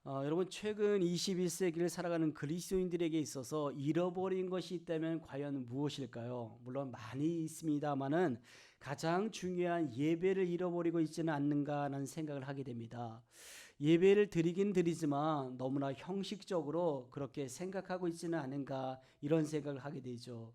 여러분 최근 21세기를 살아가는 그리스도인들에게 있어서 잃어버린 것이 있다면 과연 무엇일까요? 물론 많이 있습니다만은 가장 중요한 예배를 잃어버리고 있지는 않는가 하는 생각을 하게 됩니다. 예배를 드리긴 드리지만 너무나 형식적으로 그렇게 생각하고 있지는 않은가 이런 생각을 하게 되죠.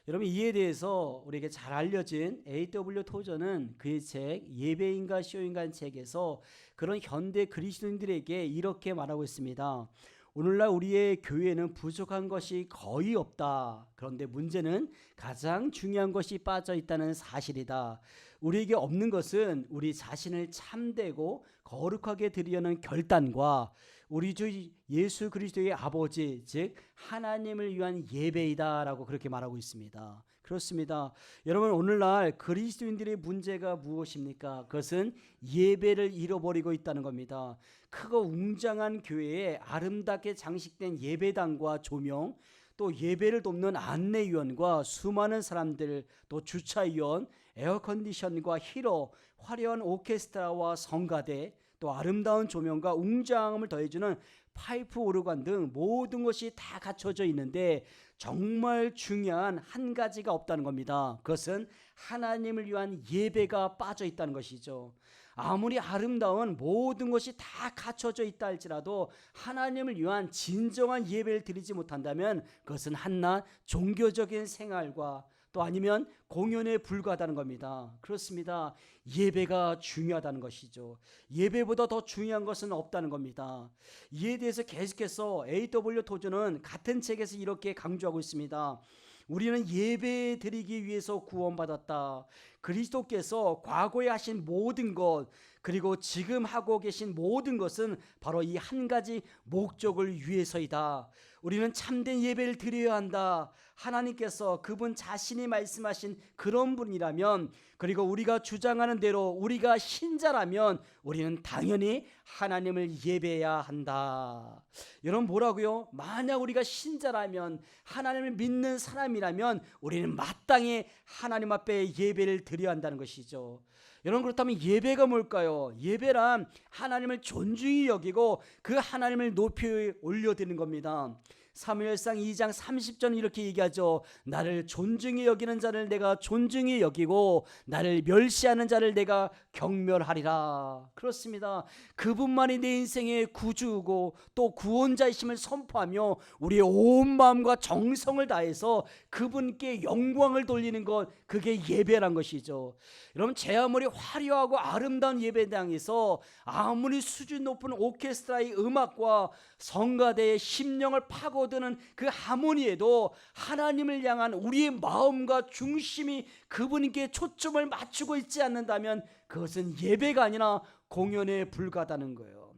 여러분 이에 대해서 우리에게 잘 알려진 A.W. 토저는 그의 책 예배인가 쇼인가 책에서 그런 현대 그리스도인들에게 이렇게 말하고 있습니다. 오늘날 우리의 교회는 부족한 것이 거의 없다. 그런데 문제는 가장 중요한 것이 빠져 있다는 사실이다. 우리에게 없는 것은 우리 자신을 참되고 거룩하게 드리려는 결단과 우리 주 예수 그리스도의 아버지 즉 하나님을 위한 예배이다라고 그렇게 말하고 있습니다. 그렇습니다. 여러분 오늘날 그리스도인들의 문제가 무엇입니까? 그것은 예배를 잃어버리고 있다는 겁니다. 크고 웅장한 교회에 아름답게 장식된 예배당과 조명, 또 예배를 돕는 안내위원과 수많은 사람들, 또 주차위원, 에어컨디션과 힐러, 화려한 오케스트라와 성가대, 또 아름다운 조명과 웅장함을 더해주는 파이프 오르간 등 모든 것이 다 갖춰져 있는데 정말 중요한 한 가지가 없다는 겁니다. 그것은 하나님을 위한 예배가 빠져 있다는 것이죠. 아무리 아름다운 모든 것이 다 갖춰져 있다 할지라도 하나님을 위한 진정한 예배를 드리지 못한다면 그것은 한낱 종교적인 생활과 또 아니면 공연에 불과하다는 겁니다. 그렇습니다. 예배가 중요하다는 것이죠. 예배보다 더 중요한 것은 없다는 겁니다. 이에 대해서 계속해서 A.W. 토저는 같은 책에서 이렇게 강조하고 있습니다. 우리는 예배 드리기 위해서 구원받았다. 그리스도께서 과거에 하신 모든 것 그리고 지금 하고 계신 모든 것은 바로 이 한 가지 목적을 위해서이다. 우리는 참된 예배를 드려야 한다. 하나님께서 그분 자신이 말씀하신 그런 분이라면 그리고 우리가 주장하는 대로 우리가 신자라면 우리는 당연히 하나님을 예배해야 한다. 여러분 뭐라고요? 만약 우리가 신자라면 하나님을 믿는 사람이라면 우리는 마땅히 하나님 앞에 예배를 드려야 한다는 것이죠. 여러분 그렇다면 예배가 뭘까요? 예배란 하나님을 존중히 여기고 그 하나님을 높이 올려드리는 겁니다. 사무엘상 2장 30절 이렇게 얘기하죠. 나를 존중히 여기는 자를 내가 존중히 여기고 나를 멸시하는 자를 내가 경멸하리라. 그렇습니다. 그분만이 내 인생의 구주고 또 구원자이심을 선포하며 우리의 온 마음과 정성을 다해서 그분께 영광을 돌리는 것 그게 예배란 것이죠. 여러분 제 아무리 화려하고 아름다운 예배당에서 아무리 수준 높은 오케스트라의 음악과 성가대의 심령을 파고드는 그 하모니에도 하나님을 향한 우리의 마음과 중심이 그분께 초점을 맞추고 있지 않는다면 그것은 예배가 아니라 공연에 불과하다는 거예요.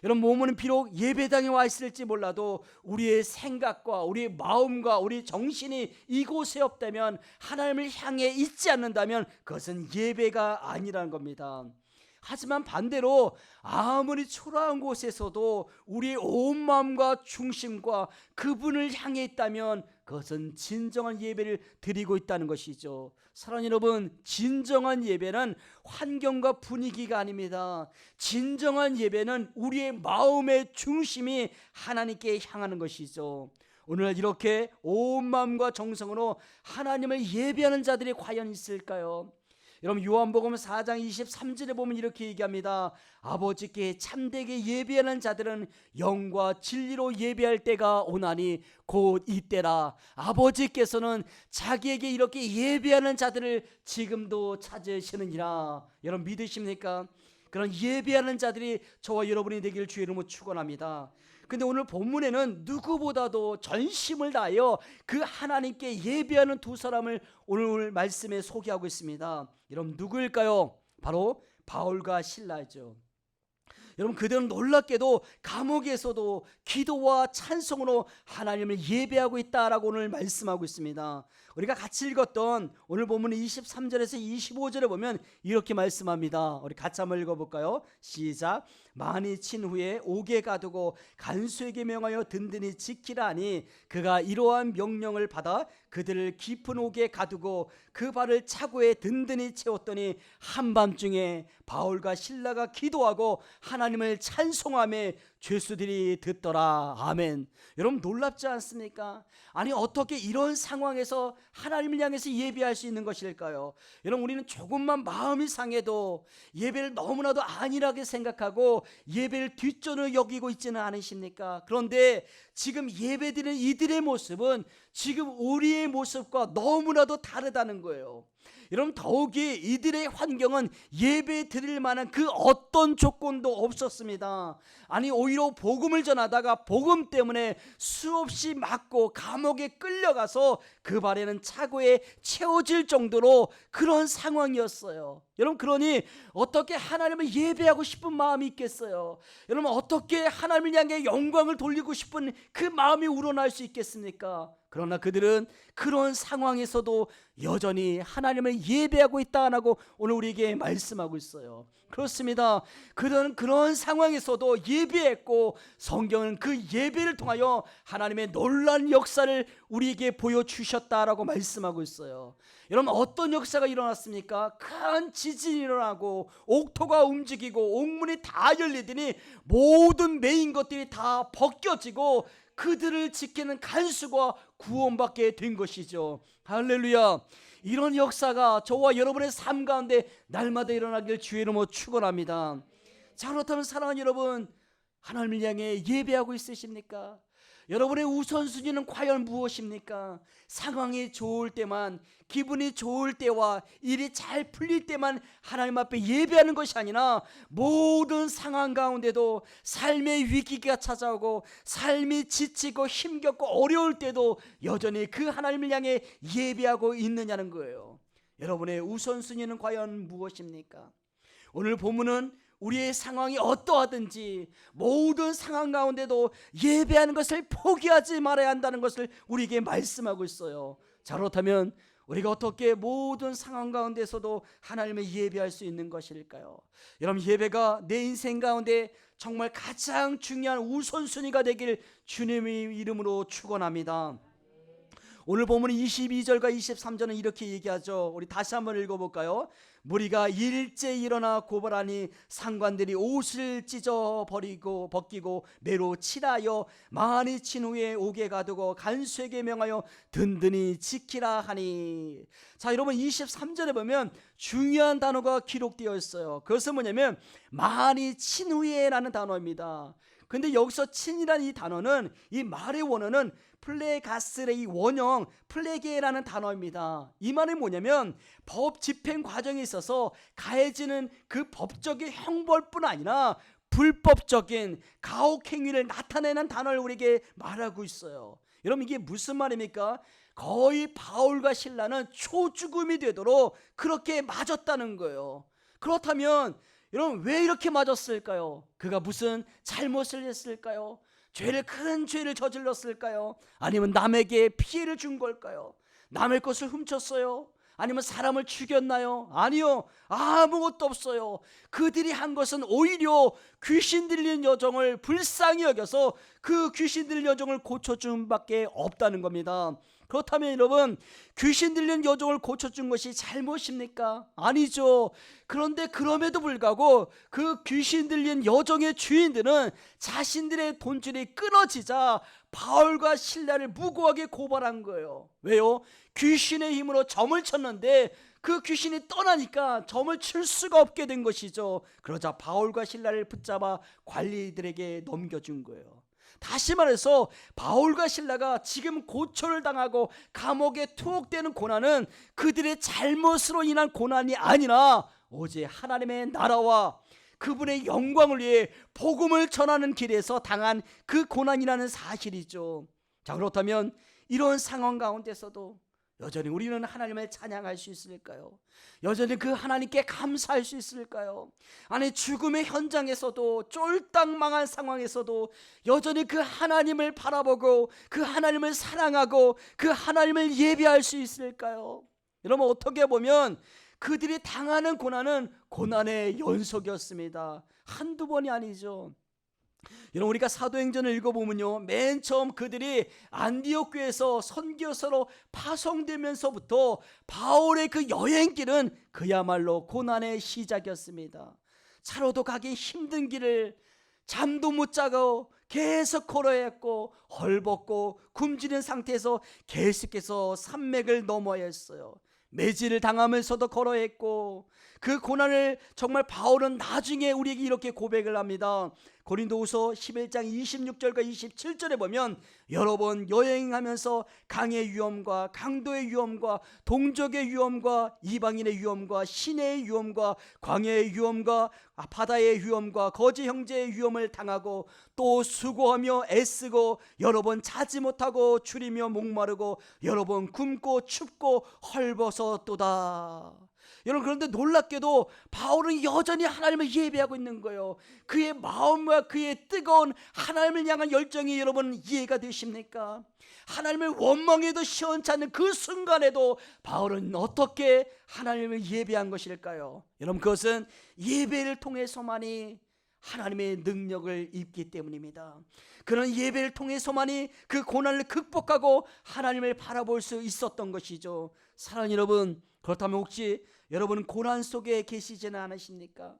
여러분 몸은 비록 예배당에 와 있을지 몰라도 우리의 생각과 우리의 마음과 우리의 정신이 이곳에 없다면 하나님을 향해 있지 않는다면 그것은 예배가 아니라는 겁니다. 하지만 반대로 아무리 초라한 곳에서도 우리의 온 마음과 중심과 그분을 향해 있다면 그것은 진정한 예배를 드리고 있다는 것이죠. 사랑하는 여러분, 진정한 예배는 환경과 분위기가 아닙니다. 진정한 예배는 우리의 마음의 중심이 하나님께 향하는 것이죠. 오늘 이렇게 온 마음과 정성으로 하나님을 예배하는 자들이 과연 있을까요? 여러분 요한복음 4장 23절에 보면 이렇게 얘기합니다. 아버지께 참되게 예배하는 자들은 영과 진리로 예배할 때가 오나니 곧 이때라. 아버지께서는 자기에게 이렇게 예배하는 자들을 지금도 찾으시느니라. 여러분 믿으십니까? 그런 예배하는 자들이 저와 여러분이 되기를 주의 이름으로 축원합니다. 근데 오늘 본문에는 누구보다도 전심을 다하여 그 하나님께 예배하는 두 사람을 오늘 말씀에 소개하고 있습니다. 여러분 누구일까요? 바로 바울과 실라죠. 여러분 그들은 놀랍게도 감옥에서도 기도와 찬송으로 하나님을 예배하고 있다라고 오늘 말씀하고 있습니다. 우리가 같이 읽었던 오늘 본문 23절에서 25절에 보면 이렇게 말씀합니다. 우리 같이 한번 읽어볼까요? 시작. 많이 친 후에 옥에 가두고 간수에게 명하여 든든히 지키라 하니 그가 이러한 명령을 받아 그들을 깊은 옥에 가두고 그 발을 차고에 든든히 채웠더니 한밤중에 바울과 실라가 기도하고 하나님을 찬송하며 죄수들이 듣더라. 아멘. 여러분 놀랍지 않습니까? 아니 어떻게 이런 상황에서 하나님을 향해서 예배할 수 있는 것일까요? 여러분 우리는 조금만 마음이 상해도 예배를 너무나도 안일하게 생각하고 예배를 뒷전으로 여기고 있지는 않으십니까? 그런데 지금 예배드리는 이들의 모습은 지금 우리의 모습과 너무나도 다르다는 거예요. 여러분 더욱이 이들의 환경은 예배 드릴 만한 그 어떤 조건도 없었습니다. 아니 오히려 복음을 전하다가 복음 때문에 수없이 맞고 감옥에 끌려가서 그 발에는 차고에 채워질 정도로 그런 상황이었어요. 여러분 그러니 어떻게 하나님을 예배하고 싶은 마음이 있겠어요? 여러분 어떻게 하나님을 향해 영광을 돌리고 싶은 그 마음이 우러날 수 있겠습니까? 그러나 그들은 그런 상황에서도 여전히 하나님을 예배하고 있다라고 오늘 우리에게 말씀하고 있어요. 그렇습니다. 그들은 그런 상황에서도 예배했고 성경은 그 예배를 통하여 하나님의 놀라운 역사를 우리에게 보여주셨다라고 말씀하고 있어요. 여러분 어떤 역사가 일어났습니까? 큰 지진이 일어나고 옥토가 움직이고 옥문이 다 열리더니 모든 메인 것들이 다 벗겨지고 그들을 지키는 간수가 구원받게 된 것이죠. 할렐루야. 이런 역사가 저와 여러분의 삶 가운데 날마다 일어나길 주의 이름으로 축원합니다. 자 그렇다면 사랑하는 여러분 하나님을 향해 예배하고 있으십니까? 여러분의 우선순위는 과연 무엇입니까? 상황이 좋을 때만 기분이 좋을 때와 일이 잘 풀릴 때만 하나님 앞에 예배하는 것이 아니라 모든 상황 가운데도 삶의 위기가 찾아오고 삶이 지치고 힘겹고 어려울 때도 여전히 그 하나님을 향해 예배하고 있느냐는 거예요. 여러분의 우선순위는 과연 무엇입니까? 오늘 본문은 우리의 상황이 어떠하든지 모든 상황 가운데도 예배하는 것을 포기하지 말아야 한다는 것을 우리에게 말씀하고 있어요. 자 그렇다면 우리가 어떻게 모든 상황 가운데서도 하나님을 예배할 수 있는 것일까요? 여러분 예배가 내 인생 가운데 정말 가장 중요한 우선순위가 되길 주님의 이름으로 축원합니다. 오늘 보면 22절과 23절은 이렇게 얘기하죠. 우리 다시 한번 읽어볼까요? 무리가 일제 일어나 고발하니 상관들이 옷을 찢어 벗기고 매로 칠하여 많이 친 후에 옥에 가두고 간수에게 명하여 든든히 지키라 하니. 자 여러분 23절에 보면 중요한 단어가 기록되어 있어요. 그것은 뭐냐면 많이 친 후에 라는 단어입니다. 근데 여기서 친이라는 이 단어는 이 말의 원어는 플레가스레이 원형 플레게라는 단어입니다. 이 말은 뭐냐면 법 집행 과정에 있어서 가해지는 그 법적인 형벌뿐 아니라 불법적인 가혹 행위를 나타내는 단어를 우리에게 말하고 있어요. 여러분 이게 무슨 말입니까? 거의 바울과 실라는 초죽음이 되도록 그렇게 맞았다는 거예요. 그렇다면 여러분 왜 이렇게 맞았을까요? 그가 무슨 잘못을 했을까요? 큰 죄를 저질렀을까요? 아니면 남에게 피해를 준 걸까요? 남의 것을 훔쳤어요? 아니면 사람을 죽였나요? 아니요, 아무것도 없어요. 그들이 한 것은 오히려 귀신 들린 여종을 불쌍히 여겨서 그 귀신 들린 여종을 고쳐준 밖에 없다는 겁니다. 그렇다면 여러분 귀신 들린 여종을 고쳐준 것이 잘못입니까? 아니죠. 그런데 그럼에도 불구하고 그 귀신 들린 여종의 주인들은 자신들의 돈줄이 끊어지자 바울과 실라를 무고하게 고발한 거예요. 왜요? 귀신의 힘으로 점을 쳤는데 그 귀신이 떠나니까 점을 칠 수가 없게 된 것이죠. 그러자 바울과 실라를 붙잡아 관리들에게 넘겨준 거예요. 다시 말해서 바울과 실라가 지금 고초를 당하고 감옥에 투옥되는 고난은 그들의 잘못으로 인한 고난이 아니라 오직 하나님의 나라와 그분의 영광을 위해 복음을 전하는 길에서 당한 그 고난이라는 사실이죠. 자 그렇다면 이런 상황 가운데서도 여전히 우리는 하나님을 찬양할 수 있을까요? 여전히 그 하나님께 감사할 수 있을까요? 아니, 죽음의 현장에서도, 쫄딱 망한 상황에서도 여전히 그 하나님을 바라보고 그 하나님을 사랑하고 그 하나님을 예배할 수 있을까요? 여러분, 어떻게 보면 그들이 당하는 고난은 고난의 연속이었습니다. 한두 번이 아니죠. 여러분, 우리가 사도행전을 읽어보면요, 맨 처음 그들이 안디옥 교회에서 선교사로 파송되면서부터 바울의 그 여행길은 그야말로 고난의 시작이었습니다. 차로도 가기 힘든 길을 잠도 못 자고 계속 걸어야 했고, 헐벗고 굶주린 상태에서 계속해서 산맥을 넘어야 했어요. 매질을 당하면서도 걸어야 했고, 그 고난을 정말 바울은 나중에 우리에게 이렇게 고백을 합니다. 고린도후서 11장 26절과 27절에 보면 여러 번 여행하면서 강의 위험과 강도의 위험과 동족의 위험과 이방인의 위험과 시내의 위험과 광야의 위험과 바다의 위험과 거지 형제의 위험을 당하고, 또 수고하며 애쓰고 여러 번 자지 못하고 줄이며 목마르고 여러 번 굶고 춥고 헐벗었도다. 여러분, 그런데 놀랍게도 바울은 여전히 하나님을 예배하고 있는 거예요. 그의 마음과 그의 뜨거운 하나님을 향한 열정이 여러분 이해가 되십니까? 하나님을 원망해도 시원치 않는 그 순간에도 바울은 어떻게 하나님을 예배한 것일까요? 여러분, 그것은 예배를 통해서만이 하나님의 능력을 입기 때문입니다. 그런 예배를 통해서만이 그 고난을 극복하고 하나님을 바라볼 수 있었던 것이죠. 사랑하는 여러분, 그렇다면 혹시 여러분은 고난 속에 계시지는 않으십니까?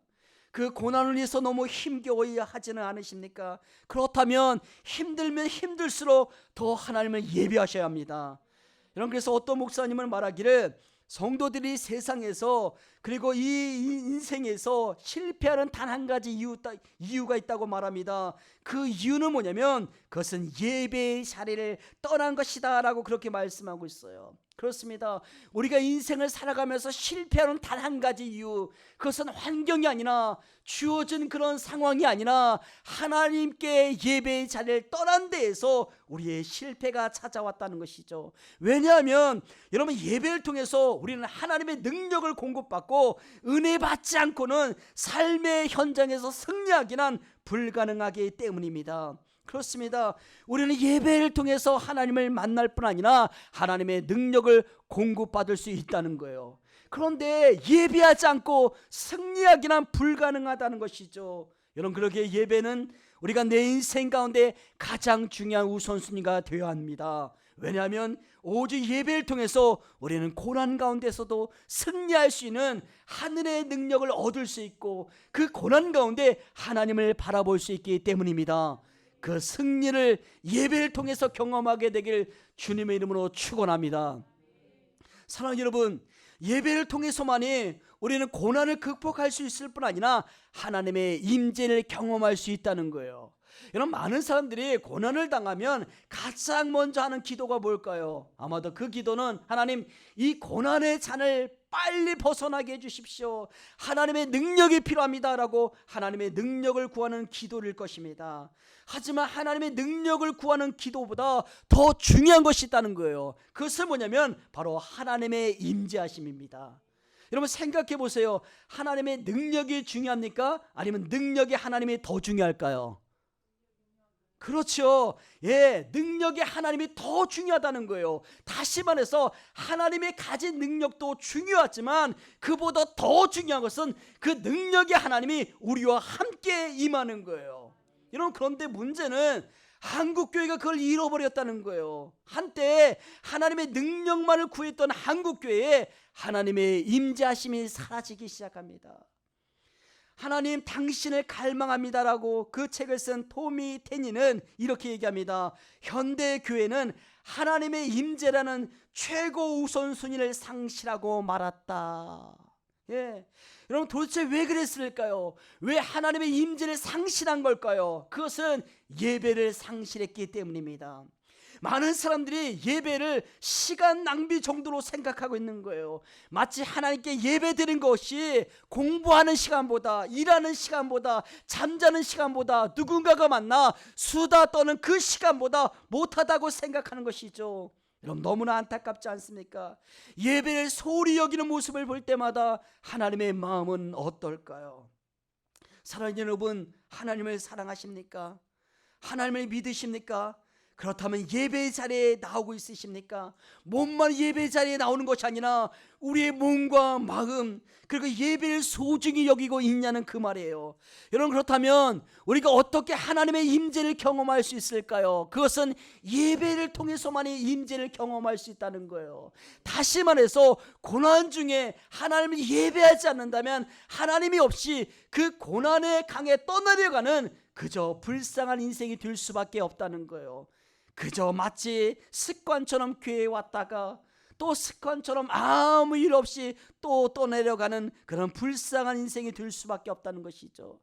그 고난을 위해서 너무 힘겨워야 하지는 않으십니까? 그렇다면 힘들면 힘들수록 더 하나님을 예배하셔야 합니다. 여러분, 그래서 어떤 목사님은 말하기를 성도들이 세상에서, 그리고 이 인생에서 실패하는 단 한 가지 이유가 있다고 말합니다. 그 이유는 뭐냐면 그것은 예배의 자리를 떠난 것이다 라고 그렇게 말씀하고 있어요. 그렇습니다. 우리가 인생을 살아가면서 실패하는 단 한 가지 이유, 그것은 환경이 아니라, 주어진 그런 상황이 아니라 하나님께 예배의 자리를 떠난 데에서 우리의 실패가 찾아왔다는 것이죠. 왜냐하면 여러분, 예배를 통해서 우리는 하나님의 능력을 공급받고 은혜 받지 않고는 삶의 현장에서 승리하기는 불가능하기 때문입니다. 그렇습니다. 우리는 예배를 통해서 하나님을 만날 뿐 아니라 하나님의 능력을 공급받을 수 있다는 거예요. 그런데 예배하지 않고 승리하기는 불가능하다는 것이죠. 여러분, 그러기에 예배는 우리가 내 인생 가운데 가장 중요한 우선순위가 되어야 합니다. 왜냐하면 오직 예배를 통해서 우리는 고난 가운데서도 승리할 수 있는 하늘의 능력을 얻을 수 있고, 그 고난 가운데 하나님을 바라볼 수 있기 때문입니다. 그 승리를 예배를 통해서 경험하게 되길 주님의 이름으로 축원합니다. 사랑하는 여러분, 예배를 통해서만이 우리는 고난을 극복할 수 있을 뿐 아니라 하나님의 임재를 경험할 수 있다는 거예요. 여러분, 많은 사람들이 고난을 당하면 가장 먼저 하는 기도가 뭘까요? 아마도 그 기도는 하나님, 이 고난의 잔을 빨리 벗어나게 해주십시오. 하나님의 능력이 필요합니다라고 하나님의 능력을 구하는 기도일 것입니다. 하지만 하나님의 능력을 구하는 기도보다 더 중요한 것이 있다는 거예요. 그것은 뭐냐면 바로 하나님의 임재하심입니다. 여러분, 생각해 보세요. 하나님의 능력이 중요합니까? 아니면 능력이 하나님이 더 중요할까요? 그렇죠. 예, 능력이 하나님이 더 중요하다는 거예요. 다시 말해서 하나님의 가진 능력도 중요하지만 그보다 더 중요한 것은 그 능력이 하나님이 우리와 함께 임하는 거예요. 여러분, 그런데 문제는 한국교회가 그걸 잃어버렸다는 거예요. 한때 하나님의 능력만을 구했던 한국교회에 하나님의 임재하심이 사라지기 시작합니다. 하나님, 당신을 갈망합니다라고 그 책을 쓴 토미 테니는 이렇게 얘기합니다. 현대 교회는 하나님의 임재라는 최고 우선순위를 상실하고 말았다. 예, 여러분, 도대체 왜 그랬을까요? 왜 하나님의 임재를 상실한 걸까요? 그것은 예배를 상실했기 때문입니다. 많은 사람들이 예배를 시간 낭비 정도로 생각하고 있는 거예요. 마치 하나님께 예배 드린 것이 공부하는 시간보다, 일하는 시간보다, 잠자는 시간보다, 누군가가 만나 수다 떠는 그 시간보다 못하다고 생각하는 것이죠. 여러분 너무나 안타깝지 않습니까? 예배를 소홀히 여기는 모습을 볼 때마다 하나님의 마음은 어떨까요? 사랑하는 여러분, 하나님을 사랑하십니까? 하나님을 믿으십니까? 그렇다면 예배 자리에 나오고 있으십니까? 몸만 예배 자리에 나오는 것이 아니라 우리의 몸과 마음, 그리고 예배를 소중히 여기고 있냐는 그 말이에요. 여러분, 그렇다면 우리가 어떻게 하나님의 임재를 경험할 수 있을까요? 그것은 예배를 통해서만이 임재를 경험할 수 있다는 거예요. 다시 말해서 고난 중에 하나님을 예배하지 않는다면 하나님이 없이 그 고난의 강에 떠내려가는 그저 불쌍한 인생이 될 수밖에 없다는 거예요. 그저 마치 습관처럼 교회에 왔다가 또 습관처럼 아무 일 없이 또 떠내려가는 그런 불쌍한 인생이 될 수밖에 없다는 것이죠.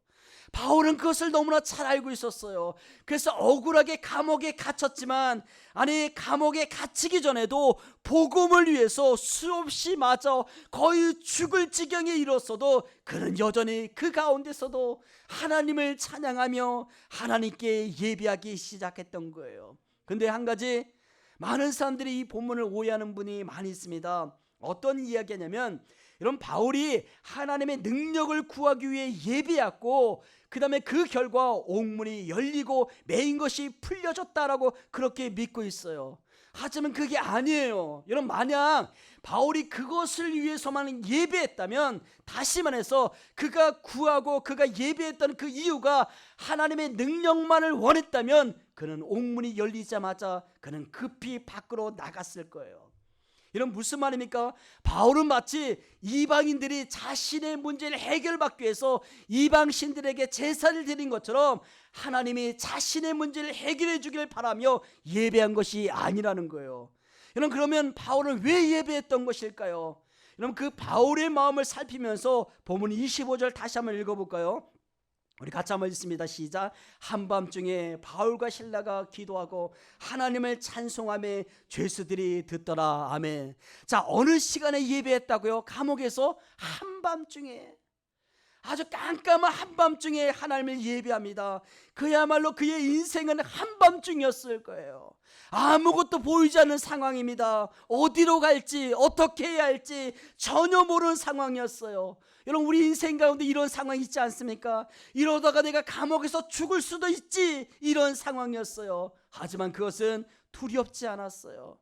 바울은 그것을 너무나 잘 알고 있었어요. 그래서 억울하게 감옥에 갇혔지만, 아니 감옥에 갇히기 전에도 복음을 위해서 수없이 맞아 거의 죽을 지경에 이르렀어도 그는 여전히 그 가운데서도 하나님을 찬양하며 하나님께 예배하기 시작했던 거예요. 근데 한 가지, 많은 사람들이 이 본문을 오해하는 분이 많이 있습니다. 어떤 이야기냐면, 여러분 바울이 하나님의 능력을 구하기 위해 예배했고 그 다음에 그 결과 옥문이 열리고 매인 것이 풀려졌다라고 그렇게 믿고 있어요. 하지만 그게 아니에요. 여러분, 만약 바울이 그것을 위해서만 예배했다면, 다시 말해서 그가 구하고 그가 예배했던 그 이유가 하나님의 능력만을 원했다면 그는 옥문이 열리자마자 그는 급히 밖으로 나갔을 거예요. 이런 무슨 말입니까? 바울은 마치 이방인들이 자신의 문제를 해결받기 위해서 이방신들에게 제사를 드린 것처럼 하나님이 자신의 문제를 해결해 주기를 바라며 예배한 것이 아니라는 거예요. 여러분, 그러면 바울은 왜 예배했던 것일까요? 여러분, 그 바울의 마음을 살피면서 본문 25절 다시 한번 읽어볼까요? 우리 같이 한번 읽습니다. 시작. 한밤중에 바울과 실라가 기도하고 하나님을 찬송하며 죄수들이 듣더라. 아멘. 자, 어느 시간에 예배했다고요? 감옥에서 한밤중에, 아주 깜깜한 한밤중에 하나님을 예배합니다. 그야말로 그의 인생은 한밤중이었을 거예요. 아무것도 보이지 않는 상황입니다. 어디로 갈지 어떻게 해야 할지 전혀 모르는 상황이었어요. 여러분, 우리 인생 가운데 이런 상황이 있지 않습니까? 이러다가 내가 감옥에서 죽을 수도 있지, 이런 상황이었어요. 하지만 그것은 두렵지 않았어요.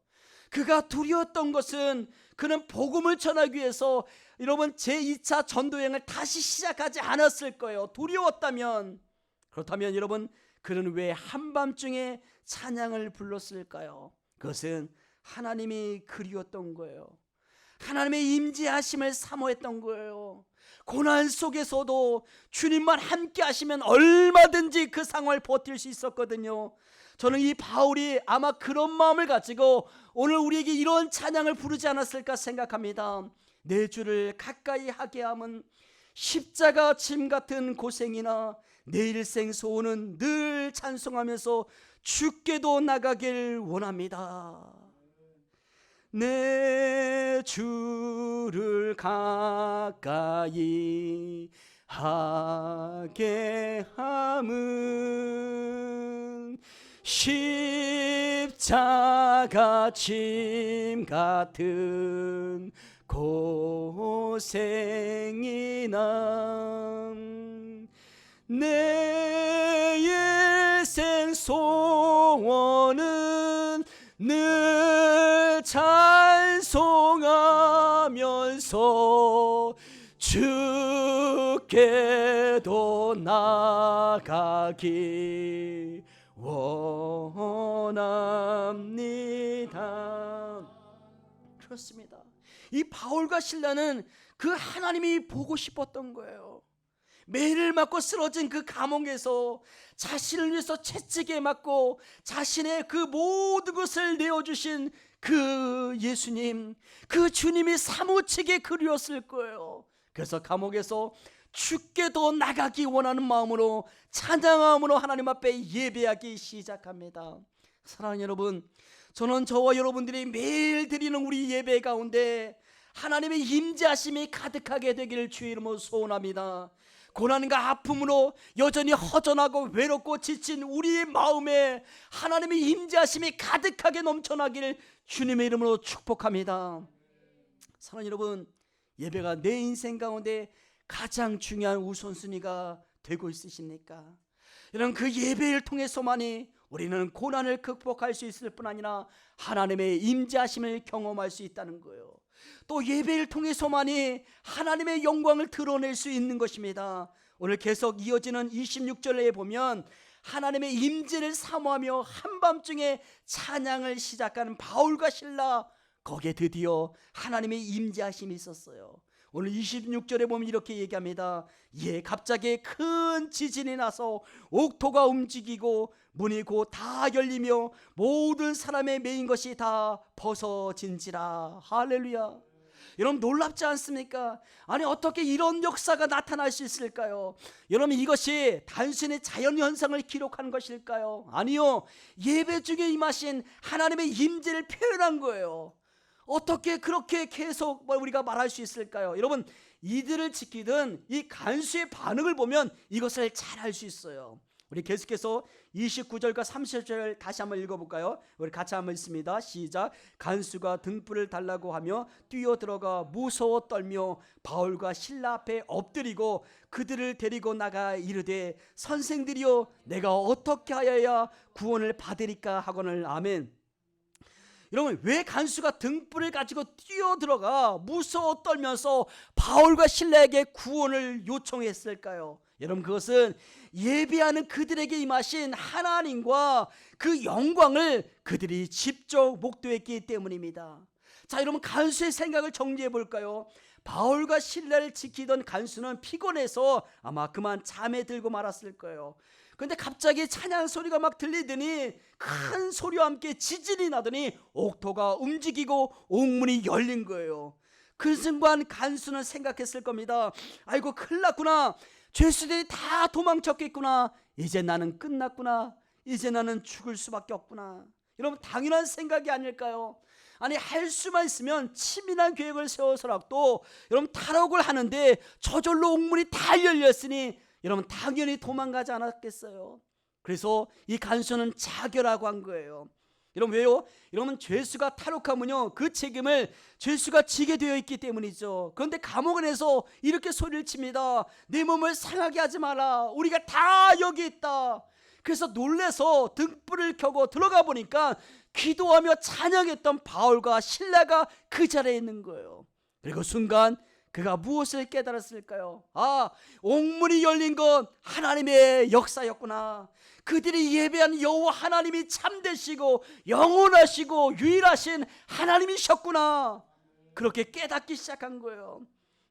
그가 두려웠던 것은 그는 복음을 전하기 위해서 여러분 제2차 전도여행을 다시 시작하지 않았을 거예요. 두려웠다면. 그렇다면 여러분, 그는 왜 한밤중에 찬양을 불렀을까요? 그것은 하나님이 그리웠던 거예요. 하나님의 임재하심을 사모했던 거예요. 고난 속에서도 주님만 함께 하시면 얼마든지 그 상황을 버틸 수 있었거든요. 저는 이 바울이 아마 그런 마음을 가지고 오늘 우리에게 이런 찬양을 부르지 않았을까 생각합니다. 내 주를 가까이 하게 함은 십자가 짐 같은 고생이나 내 일생 소원은 늘 찬송하면서 주께도 나가길 원합니다. 내 주를 가까이 하게 함은 십자가 짐 같은 고생이나 내 일생 소원은 늘 찬송하면서 주께도 나가기 원합니다. 그렇습니다. 이 바울과 실라는 그 하나님이 보고 싶었던 거예요. 매를 맞고 쓰러진 그 감옥에서 자신을 위해서 채찍에 맞고 자신의 그 모든 것을 내어주신 그 예수님, 그 주님이 사무치게 그리웠을 거예요. 그래서 감옥에서 주께도 나가기 원하는 마음으로 찬양함으로 하나님 앞에 예배하기 시작합니다. 사랑하는 여러분, 저는 저와 여러분들이 매일 드리는 우리 예배 가운데 하나님의 임재하심이 가득하게 되기를 주의 이름으로 소원합니다. 고난과 아픔으로 여전히 허전하고 외롭고 지친 우리의 마음에 하나님의 임재하심이 가득하게 넘쳐나기를 주님의 이름으로 축복합니다. 사랑하는 여러분, 예배가 내 인생 가운데 가장 중요한 우선순위가 되고 있으십니까? 이런 그 예배를 통해서만이 우리는 고난을 극복할 수 있을 뿐 아니라 하나님의 임재하심을 경험할 수 있다는 거예요. 또 예배를 통해서만이 하나님의 영광을 드러낼 수 있는 것입니다. 오늘 계속 이어지는 26절에 보면 하나님의 임재를 사모하며 한밤중에 찬양을 시작하는 바울과 실라, 거기에 드디어 하나님의 임재하심이 있었어요. 오늘 26절에 보면 이렇게 얘기합니다. 갑자기 큰 지진이 나서 옥토가 움직이고 문이 곧 다 열리며 모든 사람의 매인 것이 다 벗어진지라. 할렐루야. 여러분, 놀랍지 않습니까? 아니, 어떻게 이런 역사가 나타날 수 있을까요? 여러분, 이것이 단순히 자연현상을 기록한 것일까요? 아니요, 예배 중에 임하신 하나님의 임재를 표현한 거예요. 어떻게 그렇게 계속 우리가 말할 수 있을까요? 여러분, 이들을 지키던 이 간수의 반응을 보면 이것을 잘 알 수 있어요. 우리 계속해서 29절과 30절 다시 한번 읽어볼까요? 우리 같이 한번 읽습니다. 시작. 간수가 등불을 달라고 하며 뛰어들어가 무서워 떨며 바울과 실라 앞에 엎드리고 그들을 데리고 나가 이르되 선생들이여, 내가 어떻게 하여야 구원을 받으리까 하거늘. 아멘. 여러분, 왜 간수가 등불을 가지고 뛰어들어가 무서워 떨면서 바울과 실라에게 구원을 요청했을까요? 여러분, 그것은 예배하는 그들에게 임하신 하나님과 그 영광을 그들이 직접 목도했기 때문입니다. 자, 여러분, 간수의 생각을 정리해 볼까요? 바울과 실라를 지키던 간수는 피곤해서 아마 그만 잠에 들고 말았을 거예요. 그런데 갑자기 찬양 소리가 막 들리더니 큰 소리와 함께 지진이 나더니 옥토가 움직이고 옥문이 열린 거예요. 그 순간 간수는 생각했을 겁니다. 아이고, 큰일 났구나. 죄수들이 다 도망쳤겠구나. 이제 나는 끝났구나. 이제 나는 죽을 수밖에 없구나. 여러분, 당연한 생각이 아닐까요? 아니, 할 수만 있으면 치밀한 계획을 세워서라도 여러분 탈옥을 하는데 저절로 옥문이 다 열렸으니 여러분 당연히 도망가지 않았겠어요? 그래서 이 간수는 자결하고 한 거예요. 여러분, 왜요? 여러분, 죄수가 탈옥하면요, 그 책임을 죄수가 지게 되어 있기 때문이죠. 그런데 감옥 안에서 이렇게 소리를 칩니다. 내 몸을 상하게 하지 마라. 우리가 다 여기 있다. 그래서 놀래서 등불을 켜고 들어가 보니까 기도하며 찬양했던 바울과 실라가 그 자리에 있는 거예요. 그리고 순간 그가 무엇을 깨달았을까요? 아, 옥문이 열린 건 하나님의 역사였구나. 그들이 예배한 여호와 하나님이 참되시고 영원하시고 유일하신 하나님이셨구나. 그렇게 깨닫기 시작한 거예요.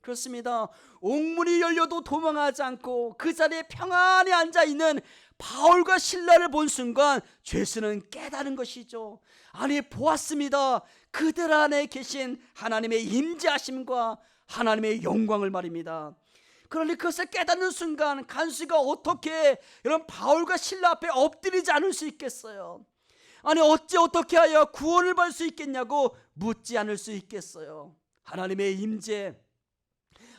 그렇습니다. 옥문이 열려도 도망하지 않고 그 자리에 평안히 앉아있는 바울과 실라를 본 순간 죄수는 깨달은 것이죠. 아니, 보았습니다. 그들 안에 계신 하나님의 임재하심과 하나님의 영광을 말입니다. 그러니 그것을 깨닫는 순간 간수가 어떻게 이런 바울과 실라 앞에 엎드리지 않을 수 있겠어요? 아니, 어떻게 하여 구원을 받을 수 있겠냐고 묻지 않을 수 있겠어요? 하나님의 임재,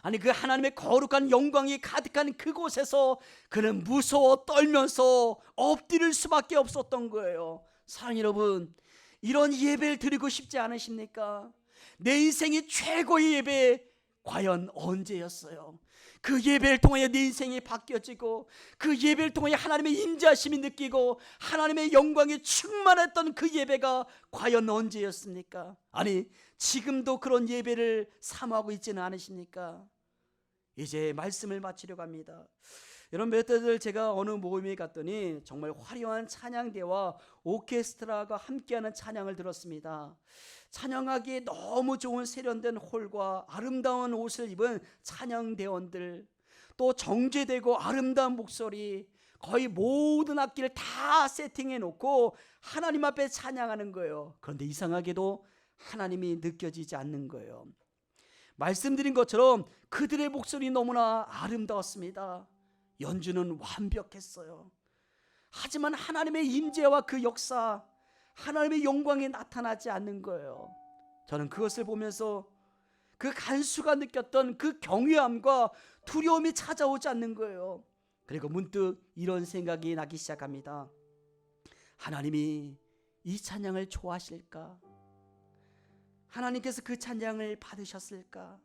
아니 그 하나님의 거룩한 영광이 가득한 그곳에서 그는 무서워 떨면서 엎드릴 수밖에 없었던 거예요. 사랑하는 여러분, 이런 예배를 드리고 싶지 않으십니까? 내 인생이 최고의 예배 과연 언제였어요? 그 예배를 통해 내 인생이 바뀌어지고 그 예배를 통해 하나님의 임재하심이 느끼고 하나님의 영광이 충만했던 그 예배가 과연 언제였습니까? 아니, 지금도 그런 예배를 사모하고 있지는 않으십니까? 이제 말씀을 마치려고 합니다. 여러분, 몇 달 제가 어느 모임에 갔더니 정말 화려한 찬양대와 오케스트라가 함께하는 찬양을 들었습니다. 찬양하기에 너무 좋은 세련된 홀과 아름다운 옷을 입은 찬양대원들, 또 정제되고 아름다운 목소리, 거의 모든 악기를 다 세팅해 놓고 하나님 앞에 찬양하는 거예요. 그런데 이상하게도 하나님이 느껴지지 않는 거예요. 말씀드린 것처럼 그들의 목소리 너무나 아름다웠습니다. 연주는 완벽했어요. 하지만 하나님의 임재와 그 역사, 하나님의 영광이 나타나지 않는 거예요. 저는 그것을 보면서 그 간수가 느꼈던 그 경외함과 두려움이 찾아오지 않는 거예요. 그리고 문득 이런 생각이 나기 시작합니다. 하나님이 이 찬양을 좋아하실까? 하나님께서 그 찬양을 받으셨을까?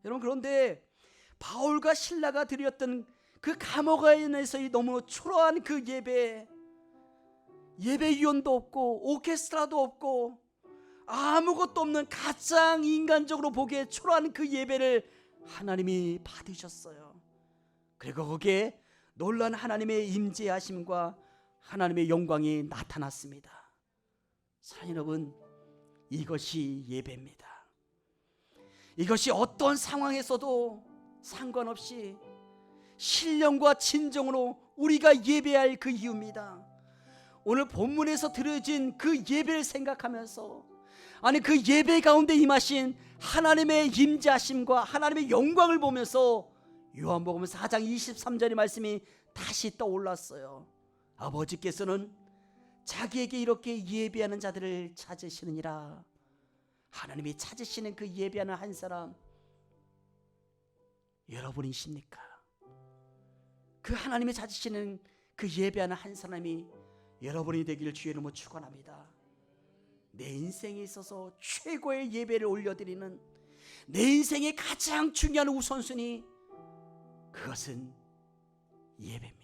여러분, 그런데 바울과 실라가 드렸던 그 감옥 안에서의 너무 초라한 그 예배위원도 없고 오케스트라도 없고 아무것도 없는 가장 인간적으로 보기에 초라한 그 예배를 하나님이 받으셨어요. 그리고 거기에 놀란 하나님의 임재하심과 하나님의 영광이 나타났습니다. 사랑하는 여러분, 이것이 예배입니다. 이것이 어떤 상황에서도 상관없이 신령과 진정으로 우리가 예배할 그 이유입니다. 오늘 본문에서 드려진 그 예배를 생각하면서, 아니 그 예배 가운데 임하신 하나님의 임재하심과 하나님의 영광을 보면서 요한복음 4장 23절의 말씀이 다시 떠올랐어요. 아버지께서는 자기에게 이렇게 예배하는 자들을 찾으시느니라. 하나님이 찾으시는 그 예배하는 한 사람, 여러분이십니까? 그 하나님이 찾으시는 그 예배하는 한 사람이 여러분이 되기를 주의 이름으로 축원합니다. 내 인생에 있어서 최고의 예배를 올려드리는, 내 인생의 가장 중요한 우선순위, 그것은 예배입니다.